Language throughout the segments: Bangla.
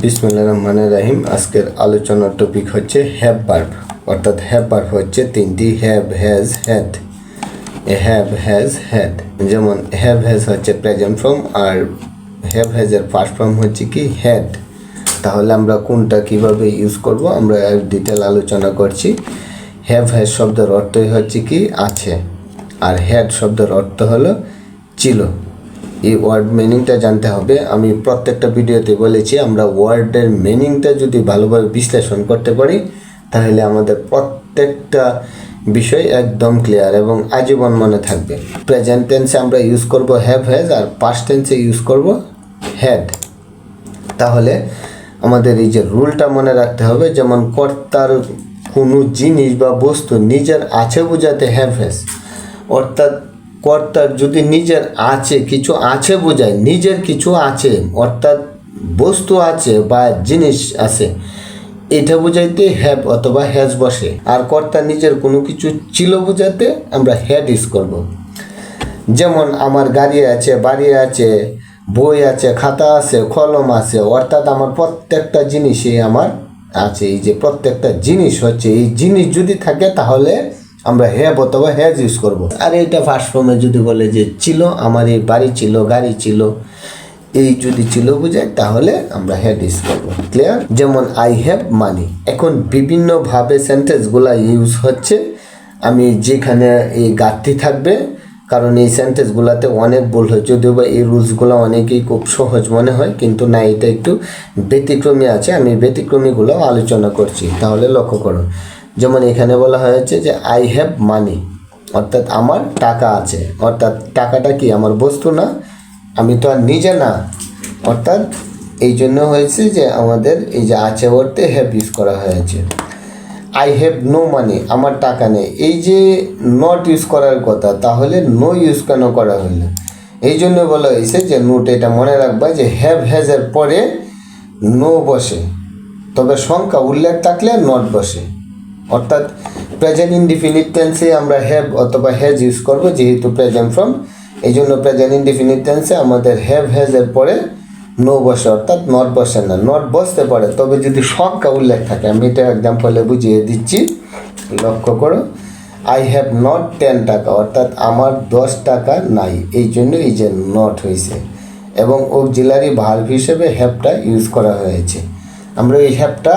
বিসমিল্লাহির রহমানির রহিম। আজকের আলোচনার টপিক হচ্ছে হ্যাভ ভার্ব, অর্থাৎ হ্যাভ ভার্ব হচ্ছে তিনটি: have, has, had. Have, has, had. যেমন হ্যাভ হ্যাজ হচ্ছে প্রেজেন্ট ফর্ম, আর হ্যাভ হ্যাজের ফার্স্ট ফর্ম হচ্ছে কি হ্যাড। তাহলে আমরা কোনটা কিভাবে ইউজ করব আমরা ডিটেল আলোচনা করছি। হ্যাভ হ্যাজ শব্দের অর্থই হচ্ছে কি আছে, আর হ্যাড শব্দের অর্থ হলো ছিল। এই ওয়ার্ড মিনিংটা জানতে হবে। আমি প্রত্যেকটা ভিডিওতে বলেছি আমরা ওয়ার্ডের মিনিংটা যদি ভালোভাবে বিশ্লেষণ করতে পারি তাহলে আমাদের প্রত্যেকটা বিষয় একদম ক্লিয়ার এবং আজীবন মনে থাকবে। প্রেজেন্ট টেন্সে আমরা ইউজ করব হ্যাভ হ্যাজ, আর পাস্ট টেন্সে ইউজ করব হ্যাড। তাহলে আমাদের এই যে রুলটা মনে রাখতে হবে, যেমন কর্তার কোনো জিনিস বা বস্তু নিজের আছে বোঝাতে হ্যাভ হ্যাজ, অর্থাৎ কর্তার যদি নিজের আছে কিছু আছে বোঝায়, নিজের কিছু আছে অর্থাৎ বস্তু আছে বা জিনিস আছে, এটা বোঝাইতে হ্যাভ অথবা হ্যাজ বসে। আর কর্তার নিজের কোনো কিছু ছিল বোঝাতে আমরা হ্যাড ইউজ করব। যেমন আমার গাড়ি আছে, বাড়ি আছে, বই আছে, খাতা আছে, কলম আছে, অর্থাৎ আমার প্রত্যেকটা জিনিসই আমার আছে। এই যে প্রত্যেকটা জিনিস হচ্ছে, এই জিনিস যদি থাকে তাহলে আমরা হ্যাভ অথবা হ্যাজ ইউজ করব। আর এইটা ফার্স্ট ফর্মে যদি বলে যে ছিল, আমার এই বাড়ি ছিল, গাড়ি ছিল, এই যদি ছিল বোঝায় তাহলে আমরা হ্যাড ইউজ করবো। ক্লিয়ার? যেমন আই হ্যাভ মানি। এখন বিভিন্নভাবে সেন্টেন্সগুলো ইউজ হচ্ছে। আমি যেখানে এই ঘাটতি থাকবে, কারণ এই সেন্টেন্সগুলোতে অনেক ভুল হয়, যদিও বা এই রুলসগুলো অনেকেই খুব সহজ মনে হয়, কিন্তু না, এটা একটু ব্যতিক্রমী আছে। আমি ব্যতিক্রমীগুলো আলোচনা করছি, তাহলে লক্ষ্য করো। যেমন এখানে বলা হয়েছে যে আই হ্যাভ মানি, অর্থাৎ আমার টাকা আছে। অর্থাৎ টাকাটা কি আমার বস্তু না, আমি তো আর নিজে না, অর্থাৎ এই জন্য হয়েছে যে আমাদের এই যে আছে অর্থে হ্যাভ ইউজ করা হয়েছে। আই হ্যাভ নো মানি, আমার টাকা নেই। এই যে নট ইউজ করার কথা, তাহলে নো ইউজ কেন করা হলো? এই জন্য বলা হয়েছে যে নোট এটা মনে রাখবা যে হ্যাভ হ্যাজের পরে নো বসে, তবে সংখ্যা উল্লেখ থাকলে নট বসে। অর্থাৎ প্রেজেন্ট ইনডিফিনিট টেন্সে আমরা হ্যাভ অথবা হ্যাজ ইউজ করব, যেহেতু প্রেজেন্ট ফর্ম। এই জন্য প্রেজেন্ট ইনডিফিনিট টেন্সে আমাদের হ্যাভ হ্যাজের পরে নো বসে, অর্থাৎ নট বসে না। নট বসতে পারে, তবে যদি সংখ্যা উল্লেখ থাকে। আমি এটা এক্সাম্পলে বুঝিয়ে দিচ্ছি, লক্ষ্য করো। আই হ্যাভ নট 10 টাকা, অর্থাৎ আমার 10 টাকা নাই। এই জন্য এই যে নট হয়েছে, এবং অক্সিলারি ভার্ব হিসেবে হ্যাভটা ইউজ করা হয়েছে। আমরা এই হ্যাভটা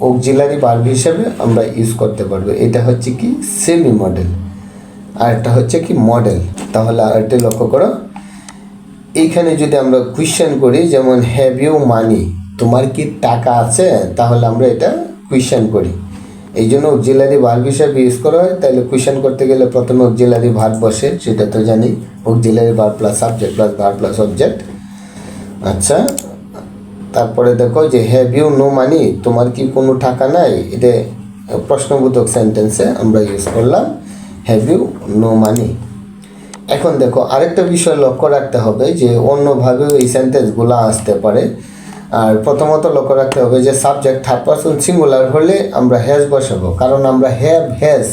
অক্সিলারি ভার্ব হিসেবে আমরা ইউজ করতে পারবো। এটা হচ্ছে কি সেমি মডেল, আর এটা হচ্ছে কি মডেল। তাহলে আরেকটি লক্ষ্য করো, এইখানে যদি আমরা কোয়েশ্চেন করি, যেমন হ্যাভ ইউ মানি, তোমার কি টাকা আছে, তাহলে আমরা এটা কোয়েশ্চেন করি। এই জন্য অক্সিলারি ভার্ব হিসেবে ইউজ করা হয়। তাহলে কোয়েশ্চেন করতে গেলে প্রথমে অক্সিলারি ভার্ব বসে, সেটা তো জানি। Auxiliary verb plus subject plus verb plus object. আচ্ছা, তারপরে দেখো যে হ্যাভ ইউ নো মানি, তোমার কি কোনো টাকা নাই, এটা প্রশ্নবোধক সেন্টেন্সে আমরা ইউজ করলাম হ্যাভ ইউ নো মানি। এখন দেখো আরেকটা বিষয় লক্ষ্য রাখতে হবে যে অন্যভাবেও এই সেন্টেন্সগুলো আসতে পারে। আর প্রথমত লক্ষ্য রাখতে হবে যে সাবজেক্ট থার্ড পারসন সিঙ্গুলার হলে আমরা হ্যাজ বসাবো, কারণ আমরা হ্যাভ হ্যাজ,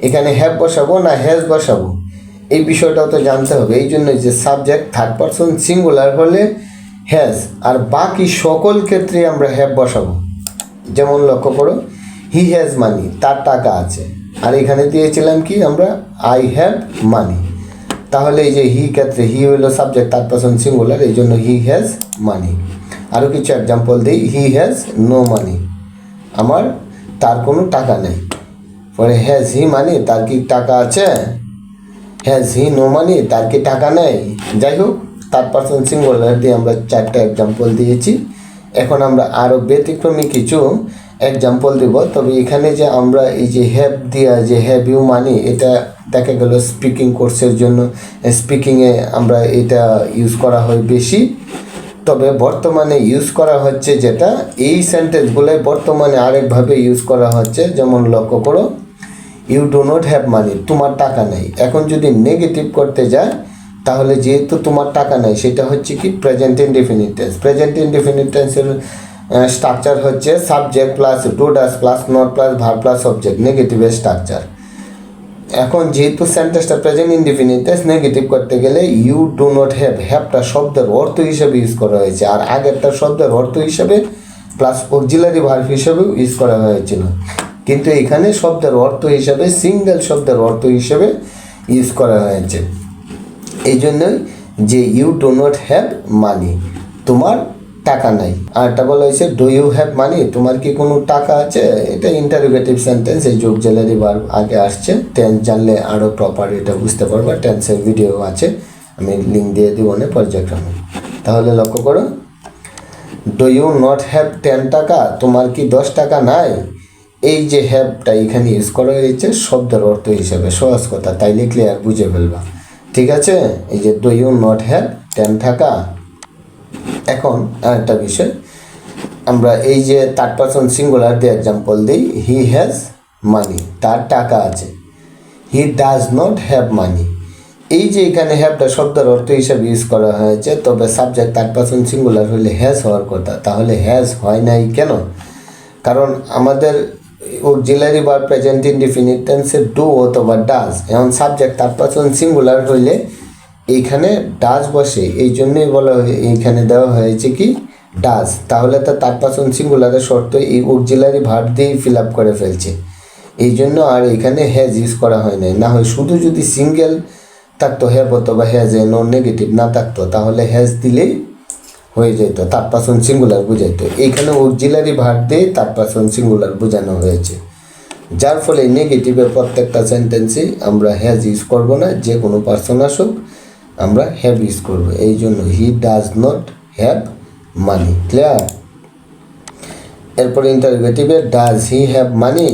এখানে হ্যাভ বসাবো না হ্যাজ বসাবো, এই বিষয়টাও তো জানতে হবে। এই জন্য যে সাবজেক্ট থার্ড পারসন সিঙ্গুলার হলে হ্যাজ, আর বাকি সকল ক্ষেত্রে আমরা হ্যাভ বসাবো। যেমন লক্ষ্য করো, হি হ্যাজ মানি, তার টাকা আছে, আর এখানে দিয়েছিলাম কি আমরা আই হ্যাভ মানি। তাহলে এই যে হি ক্ষেত্রে হি হলো সাবজেক্ট থার্ড পারসন সিঙ্গুলার, এই জন্য হি হ্যাজ মানি। আরও কিছু এক্সাম্পল দিই, হি হ্যাজ নো মানি, আমার তার কোনো টাকা নেই। পরে হ্যাজ হি মানি, তার কি টাকা আছে? হ্যাজ হি নো মানি, তার কি টাকা নেই? যাই হোক, থার্ড পারসন সিঙ্গুলার দিয়ে আমরা 4টা এক্সাম্পল দিয়েছি। এখন আমরা আরও ব্যতিক্রমী কিছু এক্সাম্পল দিব। তবে এখানে যে আমরা এই যে হ্যাভ দিয়া যে হ্যাভ ইউ মানি, এটা দেখা গেল স্পিকিং কোর্সের জন্য, স্পিকিংয়ে আমরা এটা ইউজ করা হয় বেশি। তবে বর্তমানে ইউজ করা হচ্ছে যেটা, এই সেন্টেন্সগুলোই বর্তমানে আরেকভাবে ইউজ করা হচ্ছে। যেমন লক্ষ্য করো, you do not have money, তোমার টাকা নেই। এখন যদি নেগেটিভ করতে যায়, তাহলে যেহেতু তোমার টাকা নেই, সেটা হচ্ছে কি present indefinite tense. Present indefinite টেন্সের স্ট্রাকচার হচ্ছে subject plus do does plus not plus verb plus object, নেগেটিভের স্ট্রাকচার। এখন যেহেতু সেন্টেন্সটা প্রেজেন্ট ইনডিফিনিট টেন্স, নেগেটিভ করতে গেলে ইউ ডু নট হ্যাভ, হ্যাভটা শব্দের অর্থ হিসেবে ইউজ করা হয়েছে, আর আগেরটা শব্দের অর্থ হিসেবে প্লাস অক্সিলারি ভার্ব হিসেবেও ইউজ করা হয়েছিল, কিন্তু এখানে শব্দের অর্থ হিসাবে সিঙ্গেল শব্দের অর্থ হিসেবে ইউজ করা হয়েছে। এই জন্যই যে you do not have money, তোমার টাকা নাই। আর এটা বলা হয়েছে ডু ইউ হ্যাভ মানি, তোমার কি কোনো টাকা আছে। এটা ইন্টারোগেটিভ সেন্টেন্স, এই যে অক্সিলারি ভার্ব আগে আসছে। টেন্স জানলে আরও প্রপার এটা বুঝতে পারবা। টেন্সের ভিডিও আছে, আমি লিঙ্ক দিয়ে দিব না পর্যায়ক্রমে। তাহলে লক্ষ্য করো, ডু ইউ নট হ্যাভ 10 টাকা, তোমার কি 10 টাকা নাই। এই যে হ্যাভটা এখানে ইউজ করা হয়েছে শব্দের অর্থ হিসাবে, সহজ কথা, তাইলে ক্লিয়ার বুঝে ফেলবা। ঠিক আছে, এই যে ডু ইউ নট হ্যাভ 10 টাকা। এখন আরেকটা বিষয়, আমরা এই যে থার্ড পারসন সিঙ্গুলার দিয়ে এক্সাম্পল দিই। হি হ্যাজ মানি, তার টাকা আছে। হি ডাজ নট হ্যাভ মানি, এই যে এখানে হ্যাভটা শব্দের অর্থ হিসাবে ইউজ করা হয়েছে, তবে সাবজেক্ট থার্ড পারসন সিঙ্গুলার হলে হ্যাজ হওয়ার কথা। তাহলে হ্যাজ হয় নাই কেন? কারণ আমাদের অক্সিলারি ভার্ব প্রেজেন্ট ইনডিফিনিট টেন্সে ডু অথবা ডাজ। এখন সাবজেক্ট থার্ড পারসন সিঙ্গুলার হইলে এইখানে ডাজ বসে, এই জন্যই বলা এইখানে দেওয়া হয়েছে কি ডাজ। তাহলে তো থার্ড পারসন সিঙ্গুলারের শর্ত এই অক্সিলারি ভার্ব দিয়েই ফিল আপ করে ফেলছে, এই জন্য আর এখানে হ্যাজ ইউজ করা হয় নাই। না হয় শুধু যদি সিঙ্গেল থাকতো হ্যাভ অথবা হ্যাজ এ নন নেগেটিভ না থাকতো, তাহলে হ্যাজ দিলেই হয়ে যেত, থার্ড পারসন সিঙ্গুলার বুঝাইতো। এইখানে অক্সিলারি ভার্ব দিয়ে থার্ড পারসন সিঙ্গুলার বোঝানো হয়েছে, যার ফলে নেগেটিভের প্রত্যেকটা সেন্টেন্সে আমরা হ্যাজ ইউজ করব না, যে কোনো পার্সন আসুক আমরা হ্যাভ ইউজ করব। এই জন্য he does not have money. Clear? এরপর ইন্টারোগেটিভে does he have money,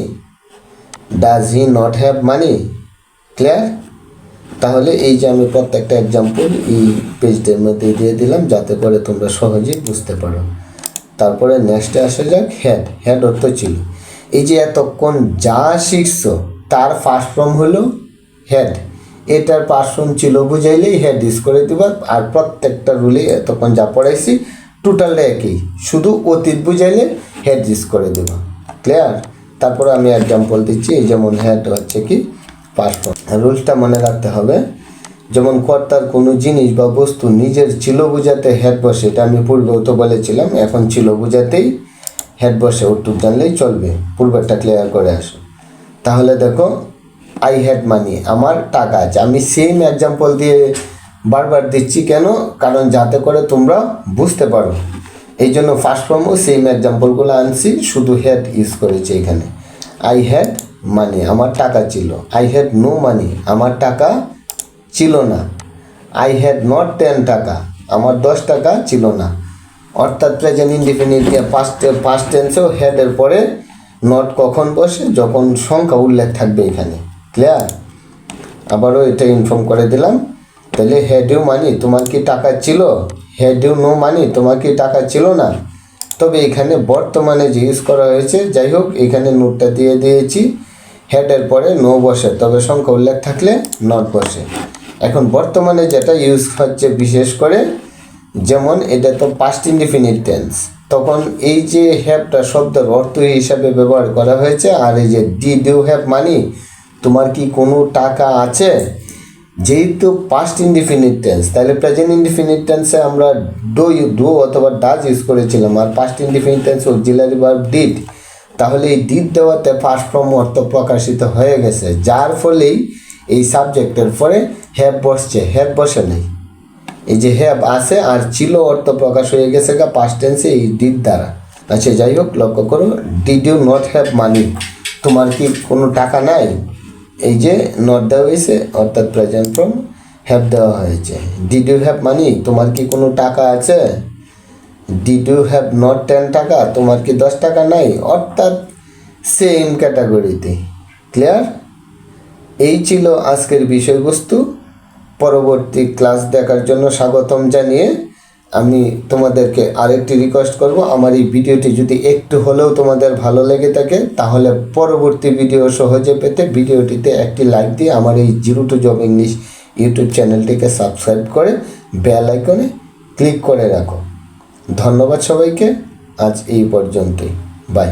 does he not have money. Clear? তাহলে এই যে আমি প্রত্যেকটা এক্সাম্পল এই পেজটার মধ্যে দিয়ে দিলাম, যাতে করে তোমরা সহজেই বুঝতে পারো। তারপরে নেক্সটে আসা যাক হ্যাড। হ্যাড অর্থ ছিল। এই যে এতক্ষণ যা শিখছো তার ফার্স্ট ফর্ম হলো হ্যাড, এটার পাস্ট ফর্ম ছিল বুঝাইলেই হ্যাড ইউজ করে দিবা। আর প্রত্যেকটা রুলে এতক্ষণ যা পড়াইছি টোটালটা একই, শুধু অতীত বুঝাইলে হ্যাড ইউজ করে দেবা। ক্লিয়ার? তারপরে আমি এক্সাম্পল দিচ্ছি, যেমন হ্যাড হচ্ছে কি পাস্ট ফর্ম। রুলসটা মনে রাখতে হবে, যেমন কর্তার কোনো জিনিস বা বস্তু নিজের ছিল বুঝাতে হ্যাড বসে, এটা আমি পূর্বেও তো বলেছিলাম। এখন ছিল বুঝাতেই হ্যাড বসে, ওটুক জানলেই চলবে। পূর্বেরটা ক্লিয়ার করে আসো। তাহলে দেখো, আই হ্যাড মানি, আমার টাকা আছে। আমি সেম এক্সাম্পল দিয়ে বারবার দিচ্ছি কেন? কারণ যাতে করে তোমরা বুঝতে পারো, এই জন্য ফার্স্ট ফর্মও সেম এক্সাম্পলগুলো আনছি, শুধু হ্যাড ইউজ করেছি এখানে। আই হ্যাড মানি, আমার টাকা ছিল। আই হ্যাড নো মানি, আমার টাকা ছিল না। আই হ্যাড নট 10 টাকা, আমার 10 টাকা ছিল না। অর্থাৎ প্রেজেন্ট ইনডিফিনিট পাস্ট টেন্সেও হ্যাডের পরে নট কখন বসে? যখন সংখ্যা উল্লেখ থাকবে এখানে। ক্লিয়ার? আবারও এটা ইনফর্ম করে দিলাম। তাহলে হ্যাড ইউ মানি, তোমার কি টাকা ছিল? হ্যাড ইউ নো মানি, তোমার কি টাকা ছিল না? তবে এখানে বর্তমানে যে ইউজ করা হয়েছে, যাই হোক এখানে নোটটা দিয়ে দিয়েছি, হ্যাডের পরে নো বসে, তবে সংখ্যা উল্লেখ থাকলে নট বসে। এখন বর্তমানে যেটা ইউজ হচ্ছে বিশেষ করে, যেমন এটা তো পাস্ট ইনডিফিনিট টেন্স, তখন এই যে হ্যাভটা শব্দের অর্থ হিসাবে ব্যবহার করা হয়েছে। আর এই যে ডিড ইউ হ্যাভ মানি, তোমার কি কোনো টাকা আছে, যেহেতু পাস্ট ইনডিফিনিট টেন্স, তাহলে প্রেজেন্ট ইনডিফিনিট টেন্সে আমরা ডু অথবা ডাজ ইউজ করেছিলাম, আর past indefinite tense auxiliary verb did. তাহলে এই ডিড দেওয়াতে ফার্স্ট ফর্ম অর্থ প্রকাশিত হয়ে গেছে, যার ফলেই এই সাবজেক্টের পরে হ্যাভ বসছে, হ্যাভ বসে নাই। এই যে হ্যাভ আছে আর ছিল অর্থ প্রকাশ হয়ে গেছে গা পাস্ট টেন্সে এই ডিড দ্বারা। আচ্ছা, যাই হোক লক্ষ্য করো, did you not have money, তোমার কি কোনো টাকা নাই? এই যে নট দেওয়া হয়েছে, অর্থাৎ প্রেজেন্ট ফর্ম হ্যাভ দেওয়া হয়েছে। ডিড ইউ হ্যাভ মানি, তোমার কি কোনো টাকা আছে? ডিড ইউ হ্যাভ নট 10 টাকা, তোমার কি 10 টাকা নাই? অর্থাৎ সেম ক্যাটাগরিতে। ক্লিয়ার? এই ছিল আজকের বিষয়বস্তু। পরবর্তী ক্লাস দেখার জন্য স্বাগতম জানিয়ে আমি তোমাদেরকে আরেকটি রিকোয়েস্ট করব, আমার এই ভিডিওটি যদি একটু হলেও তোমাদের ভালো লেগে থাকে, তাহলে পরবর্তী ভিডিও সহজে পেতে ভিডিওটিতে একটি লাইক দিয়ে আমার এই zero to job English YouTube চ্যানেলটিকে সাবস্ক্রাইব করে বেল আইকনে ক্লিক করে রাখো। ধন্যবাদ সবাইকে, আজ এই পর্যন্তই। বাই।